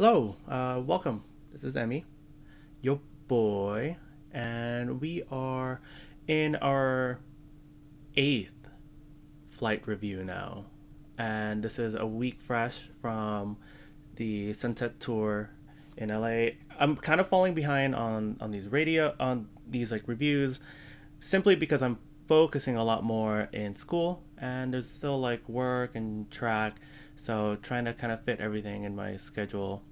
Hello, welcome. This is EMMI, your boy, and we are in our eighth flight review now. And this is a week fresh from the Sunset Tour in LA. I'm kind of falling behind on these like reviews simply because I'm focusing a lot more in school and there's still like work and track, so trying to kind of fit everything in my schedule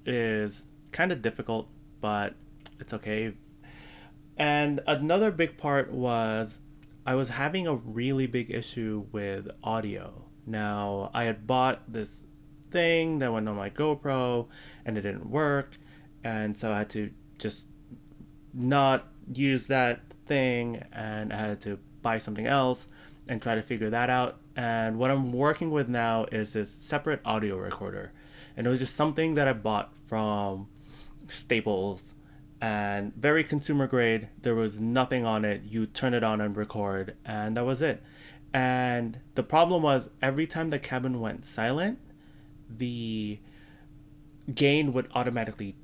is kind of difficult, but it's okay. And another big part was I was having a really big issue with audio. Now, I had bought this thing that went on my GoPro and it didn't work, and so I had to just not use that thing and I had to buy something else and try to figure that out. And what I'm working with now is this separate audio recorder. And it was just something that I bought from Staples and very consumer grade. There was nothing on it. You turn it on and record, and that was it. And the problem was every time the cabin went silent, the gain would automatically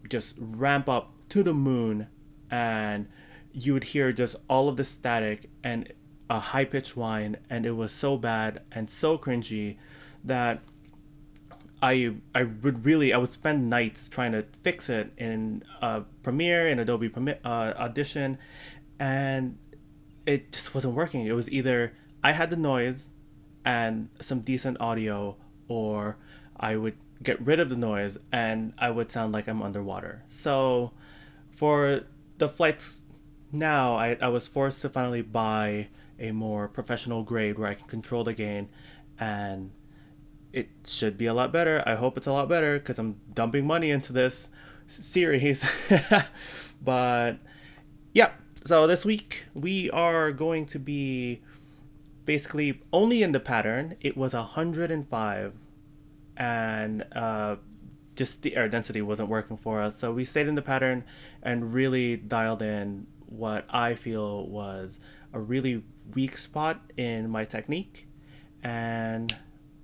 just ramp up to the moon, and you would hear just all of the static and a high pitched whine, and it was so bad and so cringy that I would spend nights trying to fix it in Premiere, in Adobe Premiere, Audition, and it just wasn't working. It was either I had the noise and some decent audio, or I would get rid of the noise and I would sound like I'm underwater. So for the flights now, I was forced to finally buy a more professional grade where I can control the gain, and it should be a lot better. I hope it's a lot better because I'm dumping money into this series. But yeah, so this week we are going to be basically only in the pattern. It was 105, and just the air density wasn't working for us. So we stayed in the pattern and really dialed in what I feel was a really weak spot in my technique. And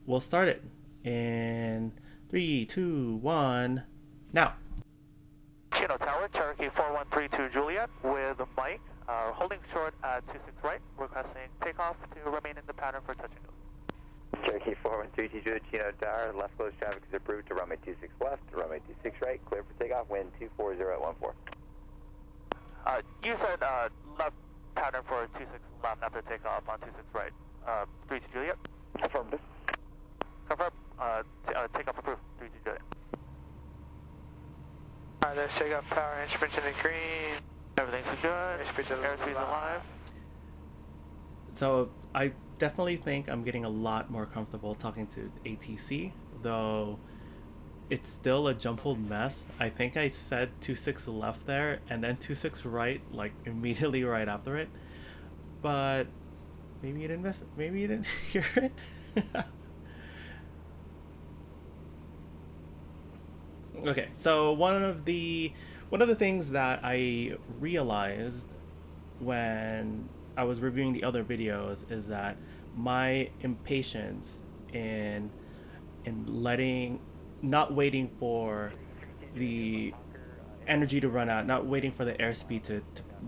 we'll start it in 3, 2, 1, now. Chino Tower, Cherokee 4132 Juliet with Mike, holding short at 26 right, requesting takeoff to remain in the pattern for touch and go. Cherokee 4132 Juliet, Chino Tower, left close traffic is approved to runway 26 left, to runway 26 right, clear for takeoff, wind 240 at 14. You said left pattern for 26 left after takeoff on 26 right, 32 Juliet. Affirmative. Confirm, takeoff approved, 32 Juliet. Alright, let's check out power instruments in the green. Everything's good, airspeed's alive. So I definitely think I'm getting a lot more comfortable talking to ATC, though it's still a jumbled mess. I think I said 26 left there and then 26 right, like immediately right after it. But maybe you didn't hear it. Okay, so one of the things that I realized when I was reviewing the other videos is that my impatience in not waiting for the energy to run out, not waiting for the airspeed to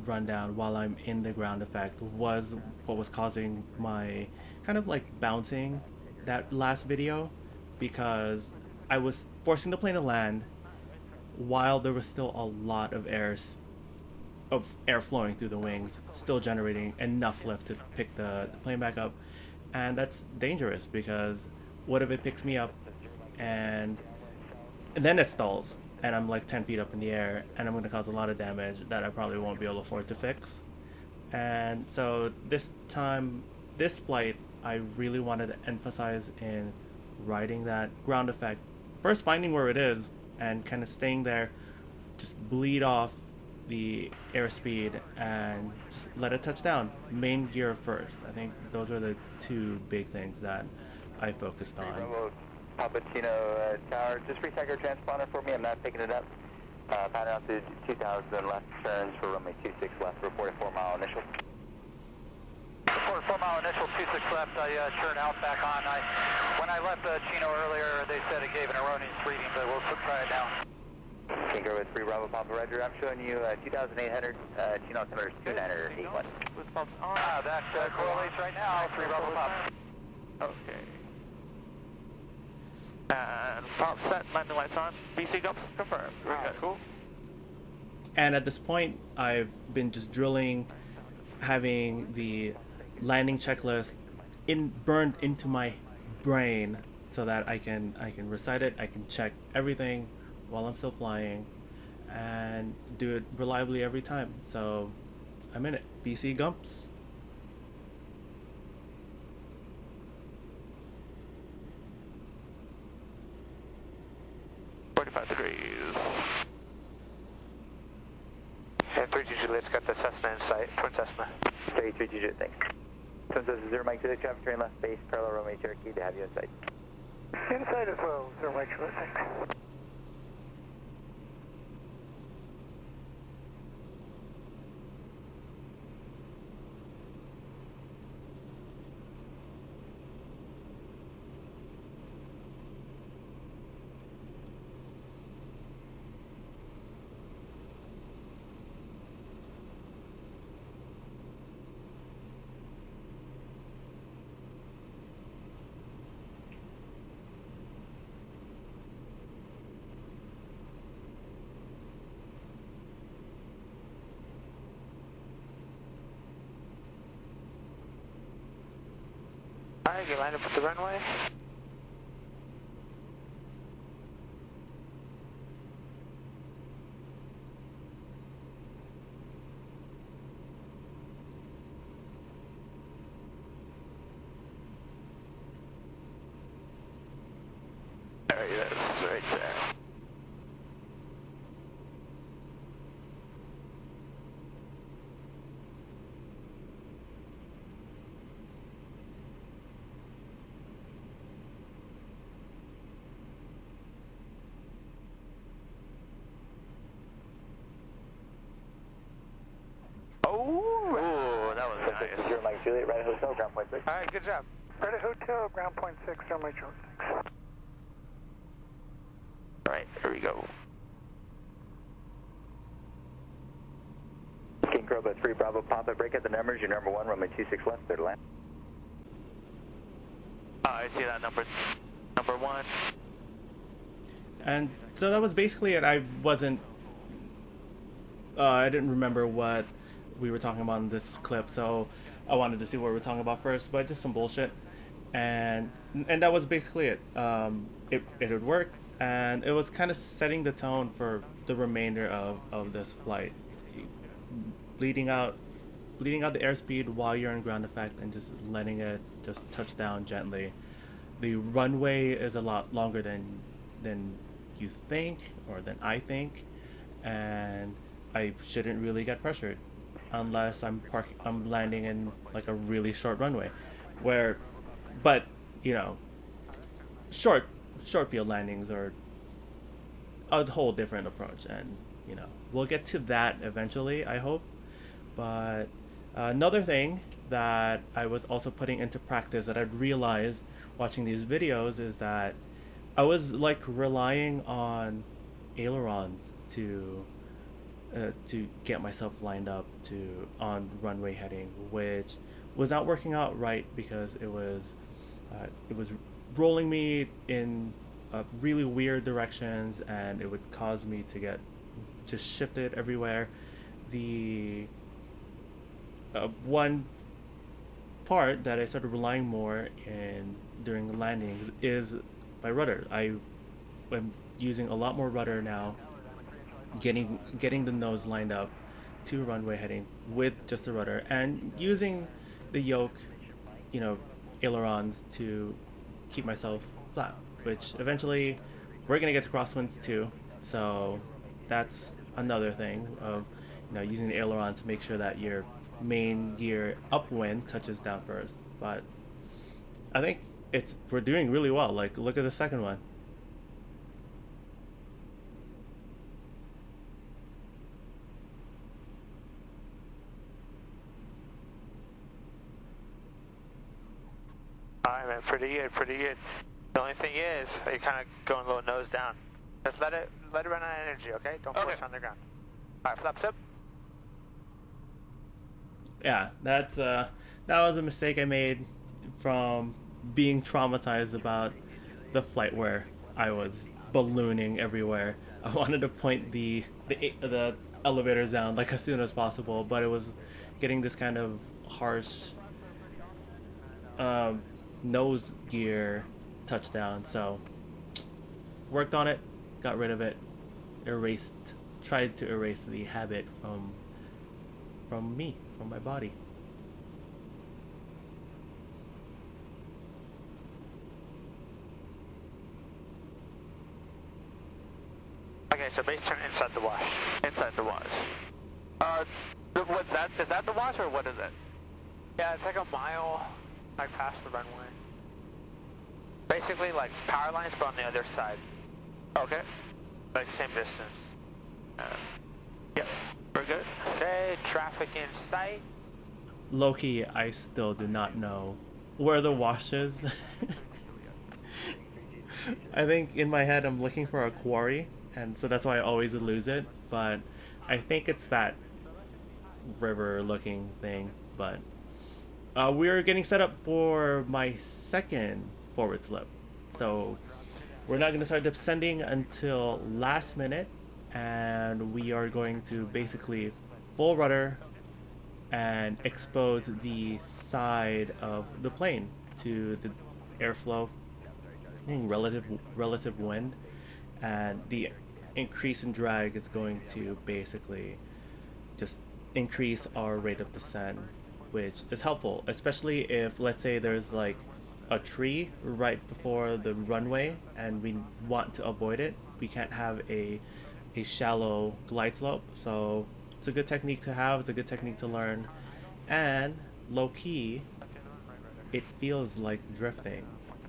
run down while I'm in the ground effect was what was causing my kind of like bouncing that last video, because I was forcing the plane to land while there was still a lot of air flowing through the wings, still generating enough lift to pick the plane back up. And that's dangerous because what if it picks me up and then it stalls and I'm like 10 feet up in the air and I'm going to cause a lot of damage that I probably won't be able to afford to fix. And so this flight, I really wanted to emphasize in riding that ground effect. First, finding where it is and kind of staying there, just bleed off the airspeed and just let it touch down. Main gear first. I think those are the two big things that I focused on. Bravo, Papa Chino Tower, just reset your transponder for me, I'm not picking it up. Pattern out to 2000 left turns for runway 26 left, report a 4 mile initial. report 4 mile initial 26 left. I turned out back on. When I left Chino earlier, they said it gave an erroneous reading, but we'll try it now. Tinker with 3 Bravo Papa Roger. I'm showing you 2,800. Chino altimeter is 2981. That correlates right now. 3 Bravo Papa. Okay. And pop set, landing lights on. BC go confirmed. Okay, cool. And at this point, I've been just drilling, having the landing checklist burned into my brain so that I can recite it. I can check everything while I'm still flying and do it reliably every time. So I'm in it. BC Gumps. 45 degrees. And 3 Juliet's got the Cessna in sight, twin Cessna. 33 Juliet, thanks. Since this is 0 Mike Juliet, traffic train left base, parallel Romeo Cherokee to have you in sight. Inside as well, 0 Mike Juliet, thanks. Alright, you line up with the runway. There he is, right there. Oh, that was nice. 0 Mike Juliet, right at hotel, ground point 6. Alright, good job. Right at hotel, ground point 6, 0 Mike Juliet, thanks. Alright, here we go. King Cobra 3 Bravo Papa, break out the numbers. Your number 1, Romeo 26 left, third land. I see that number 1. And so that was basically it. I didn't remember what we were talking about in this clip, so I wanted to see what we were talking about first, but just some bullshit. And that was basically it. It had worked, and it was kind of setting the tone for the remainder of this flight. Bleeding out the airspeed while you're in ground effect and just letting it just touch down gently. The runway is a lot longer than you think, or than I think, and I shouldn't really get pressured unless I'm landing in like a really short runway, but you know, short field landings are a whole different approach, and you know, we'll get to that eventually, I hope. But another thing that I was also putting into practice that I'd realized watching these videos is that I was like relying on ailerons to get myself lined up on runway heading, which was not working out right because it was rolling me in really weird directions, and it would cause me to get just shifted everywhere. The one part that I started relying more in during the landings is my rudder. I am using a lot more rudder now, getting the nose lined up to runway heading with just the rudder, and using the yoke, you know, ailerons to keep myself flat, which eventually we're gonna get to crosswinds too, so that's another thing of, you know, using the aileron to make sure that your main gear upwind touches down first. But I think we're doing really well. Like, look at the second one. Alright, man, pretty good, pretty good. The only thing is, you're kind of going a little nose down. Just let it run out of energy, okay? Don't push on the ground. Alright, flaps up. Yeah, that was a mistake I made from being traumatized about the flight where I was ballooning everywhere. I wanted to point the elevators down like as soon as possible, but it was getting this kind of harsh nose gear touchdown. So worked on it, got rid of it, tried to erase the habit from me, from my body. Okay, so base turn inside the wash. Inside the wash. What's that? Is that the wash or what is it? Yeah, it's like a mile, like past the runway. Basically like power lines, but on the other side. Okay. Like same distance. Yep. We're good. Okay, traffic in sight. Low-key, I still do not know where the wash is. I think in my head I'm looking for a quarry, and so that's why I always lose it, but I think it's that river looking thing. But we're getting set up for my second forward slip, so we're not going to start descending until last minute, and we are going to basically full rudder and expose the side of the plane to the airflow, relative wind, and the increase in drag is going to basically just increase our rate of descent, which is helpful, especially if, let's say, there's like a tree right before the runway and we want to avoid it. We can't have a shallow glide slope, so it's a good technique to have, it's a good technique to learn, and low-key it feels like drifting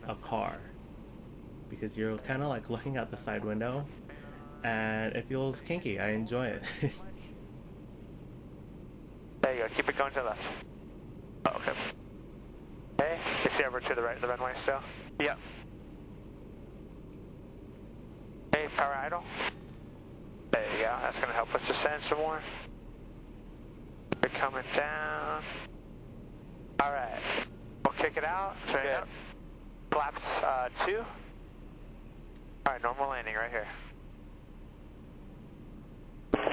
a car because you're kind of like looking out the side window and it feels kinky. I enjoy it. There you go, keep it going to the left. Oh, okay. Okay, you see over to the right of the runway still? Yep. Okay, power idle. There you go, that's gonna help us descend some more. We're coming down. Alright, we'll kick it out. Straight up. Flaps 2. Alright, normal landing right here.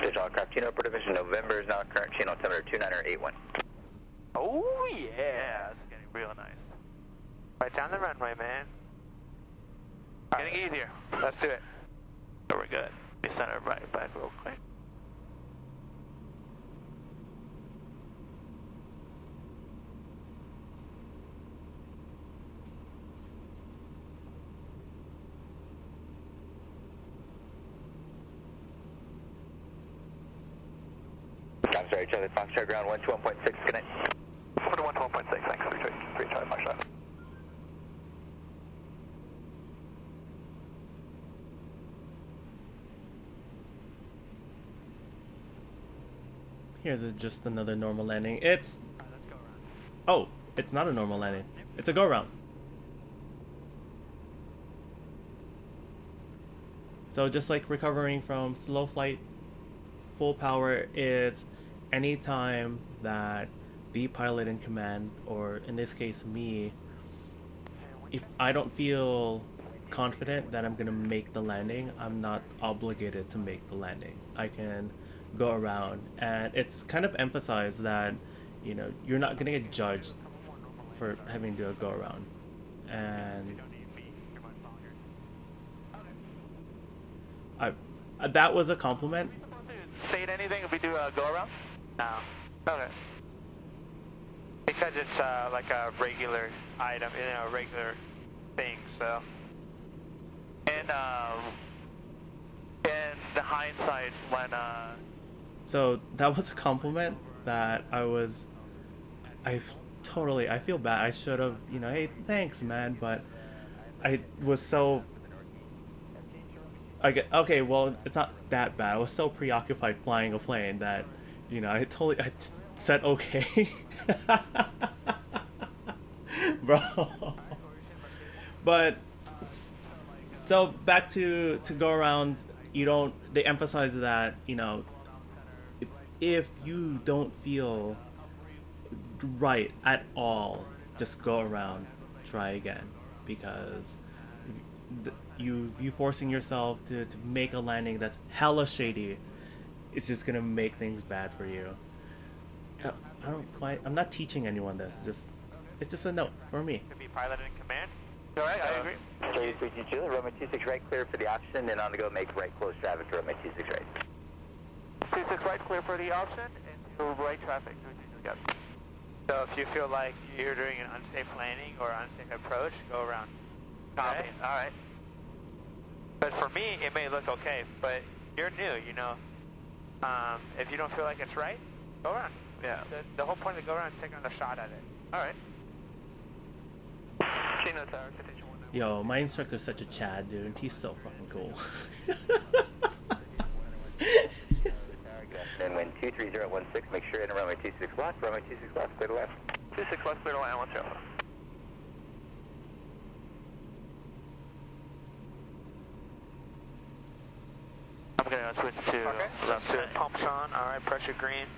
Digital aircraft, Chino, Division November is now current channel altimeter 2981. Oh yeah! Yeah, it's getting real nice. Right down the runway, man. Getting easier. Let's do it. So we're good. We center right back real quick. I'm sorry, Charlie Foxtrot ground 121.6, connect. 121.6, thanks. 3 Charlie Foxtrot. Here's just another normal landing. It's it's not a normal landing. It's a go around. So just like recovering from slow flight, full power, it's any time that the pilot in command, or in this case me, if I don't feel confident that I'm gonna make the landing, I'm not obligated to make the landing. I can go around, and it's kind of emphasized that, you know, you're not gonna get judged for having to go around. And that was a compliment. State anything if we do a go around? No. Okay. Because it's like a regular item, you know, a regular thing, so. And in the hindsight when So that was a compliment that I feel bad. I should have, you know, hey, thanks, man, but I was so, okay, well, it's not that bad. I was so preoccupied flying a plane that, you know, I just said okay. Bro. But so back to go arounds, you don't. They emphasize that if you don't feel right at all, just go around, try again, because you forcing yourself to make a landing that's hella shady, it's just gonna make things bad for you. I'm not teaching anyone this. It's just a note for me. Could be piloted in command. All right, I agree. Charlie 32 Juliet, runway 26 right, clear for the option, and on the go, make right close traffic to runway 26 right. 26 right, clear for the option, and to right traffic. Got it. So if you feel like you're doing an unsafe landing or unsafe approach, go around. Copy. Okay? All right. But for me, it may look okay, but you're new, if you don't feel like it's right, go around. Yeah. The whole point of go around is taking a shot at it. All right. Chino Tower, Citation 1. Yo, my instructor's such a Chad, dude. He's so fucking cool. Then when 23016, make sure in runway 26 left, runway 26 left, clear to left. 26 left, clear to land, 1 0. I'm going to switch to left So pumps on, alright, pressure green.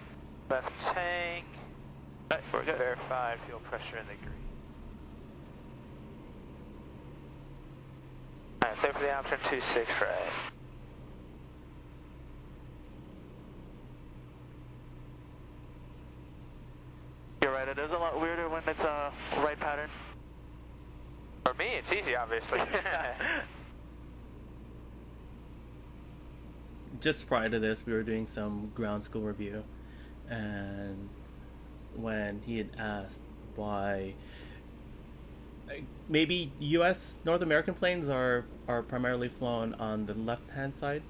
Left tank. Right, we're good. Verified fuel pressure in the green. Alright, clear for the option 26 right. You're right, it is a lot weirder when it's a right pattern. For me, it's easy, obviously. Just prior to this, we were doing some ground school review, and when he had asked why maybe U.S. North American planes are primarily flown on the left-hand side,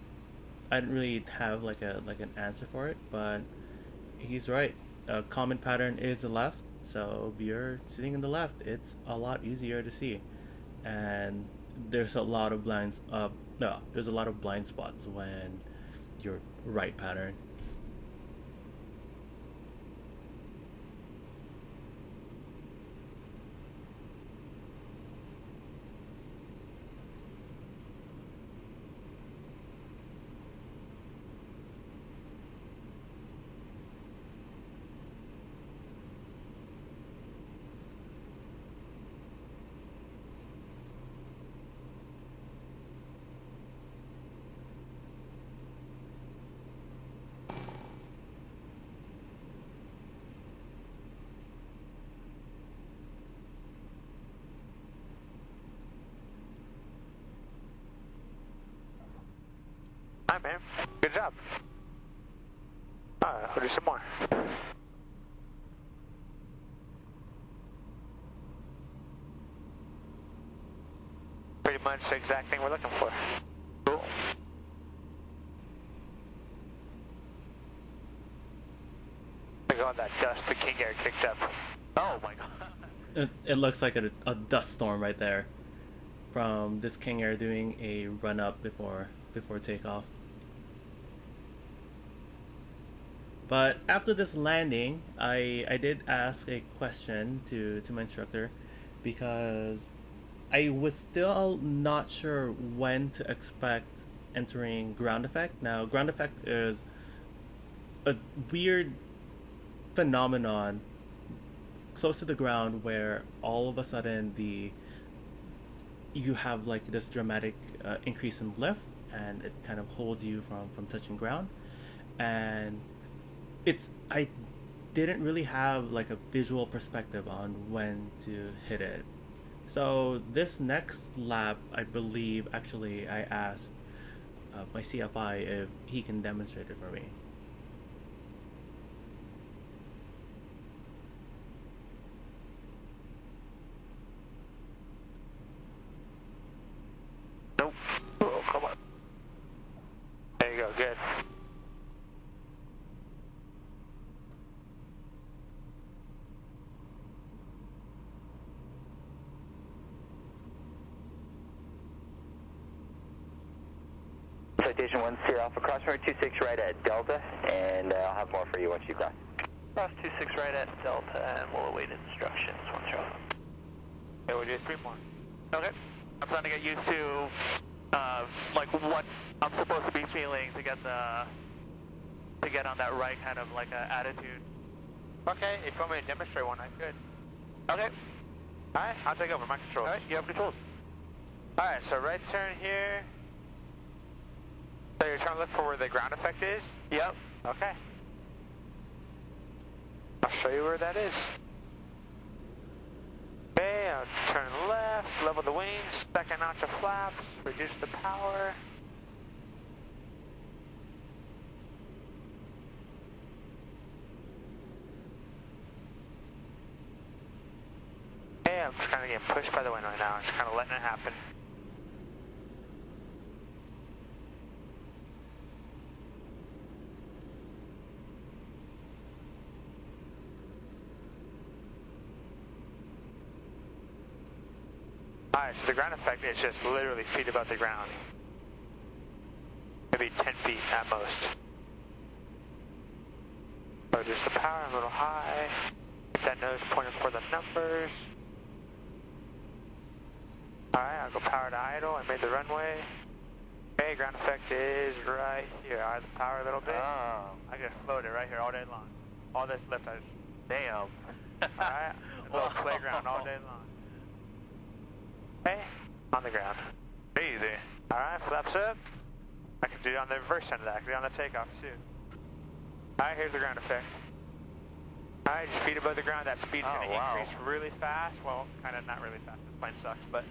I didn't really have like an answer for it, but he's right. A common pattern is the left, so if you're sitting in the left, it's a lot easier to see, and there's a lot of blind spots when you're right pattern. Alright, man. Good job. Alright, we'll do some more. Pretty much the exact thing we're looking for. Cool. Look at all that dust the King Air kicked up. Oh my god. It looks like a dust storm right there from this King Air doing a run up before takeoff. But after this landing, I did ask a question to my instructor, because I was still not sure when to expect entering ground effect. Now, ground effect is a weird phenomenon close to the ground where all of a sudden you have like this dramatic increase in lift, and it kind of holds you from touching ground. And I didn't really have like a visual perspective on when to hit it. So this next lap, I believe, actually I asked my CFI if he can demonstrate it for me. Nope. Oh, come on. There you go, good. Citation 1 Sierra Alpha, cross runway 26 right at Delta, and I'll have more for you once you cross. Cross 26 right at Delta, and we'll await instructions once you're off. Okay, we'll do 3 more. Okay. I'm trying to get used to like what I'm supposed to be feeling to get on that right kind of like attitude. Okay, if you want me to demonstrate one, I could. Okay. Alright, I'll take over my controls. Alright, you have controls. Alright, so right turn here. So you're trying to look for where the ground effect is? Yep. Okay. I'll show you where that is. Okay, I'll turn left, level the wings, second notch of flaps, reduce the power. Okay, I'm just kind of getting pushed by the wind right now. I'm just kind of letting it happen. Alright, so the ground effect is just literally feet above the ground. Maybe 10 feet at most. Reduce the power a little high. Get that nose pointed for the numbers. Alright, I'll go power to idle. I made the runway. Okay, ground effect is right here. Alright, the power a little bit. Oh. I just float it right here all day long. All this lift, I just... Damn. Alright, a little playground all day long. Okay, on the ground. Easy. Alright, flaps up. I can do it on the reverse end of that. I can do it on the takeoff too. Alright, here's the ground effect. Alright, just feet above the ground. That speed's going to increase really fast. Well, kind of not really fast. This plane sucks, but...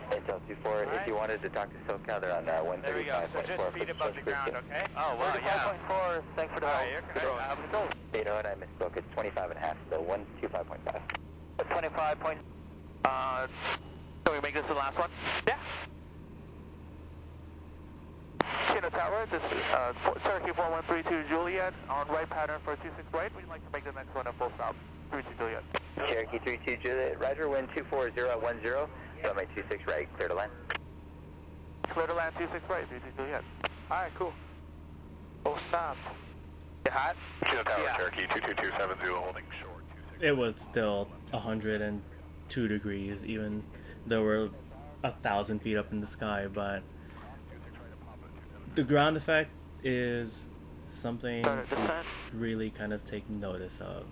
Intel 24, Right. if you wanted to talk to SoCal, they're on There we go. So 135.4. just feet above the ground, okay? Oh, wow, yeah. 125.4, thanks for the Alright, help. you're good. I have control. Data, and I misspoke. It's 25 and a half, so 125.5. 25 point. Can we make this the last one? Yeah. Kilo Tower, this is Cherokee 4132 Juliet on right pattern for 26 right. We'd like to make the next one a full stop. 32 Juliet. Cherokee 32 Juliet, Roger, wind 24010, runway 26 right, clear to land. Clear to land 26 right, 32 Juliet. Alright, cool. Full stop. You hot? Kilo Tower, Yeah. Cherokee 22270 holding short. It was still 102 degrees, even though we're 1,000 feet up in the sky, but the ground effect is something to really kind of take notice of.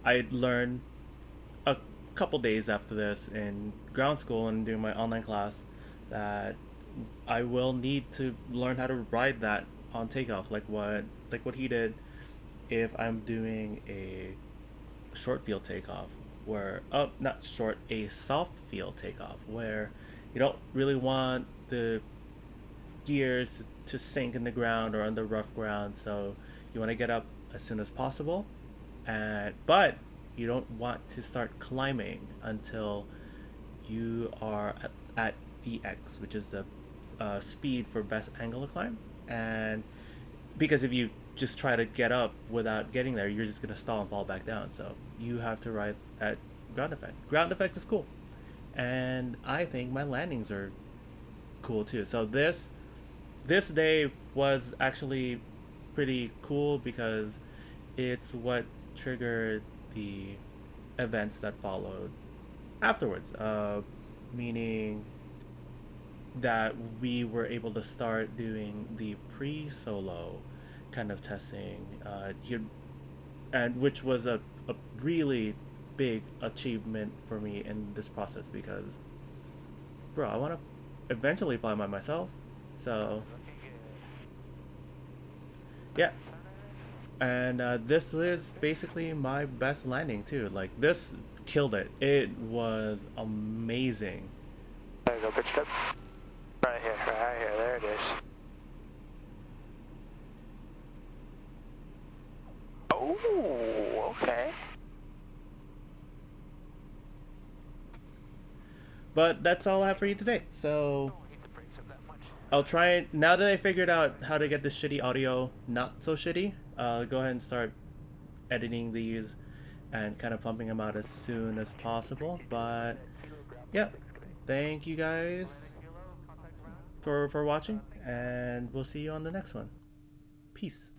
I learned a couple days after this in ground school and doing my online class that I will need to learn how to ride that on takeoff, like what he did if I'm doing a short field takeoff, where not short, a soft field takeoff, where you don't really want the gears to sink in the ground or on the rough ground, so you want to get up as soon as possible, but you don't want to start climbing until you are at VX, which is the speed for best angle to climb. And because if you just try to get up without getting there, you're just going to stall and fall back down. So you have to ride that ground effect. Ground effect is cool, and I think my landings are cool too. So this day was actually pretty cool because it's what triggered the events that followed afterwards, meaning that we were able to start doing the pre-solo kind of testing here, and which was a really big achievement for me in this process, because bro, I want to eventually fly by myself. So yeah, and this was basically my best landing too. Like, this killed it. It was amazing. There you go, pitched up. Right here, there it is. Oh, okay. But that's all I have for you today. So I'll try it now that I figured out how to get this shitty audio not so shitty. Go ahead and start editing these and kind of pumping them out as soon as possible. But yeah, thank you guys for watching, and we'll see you on the next one. Peace.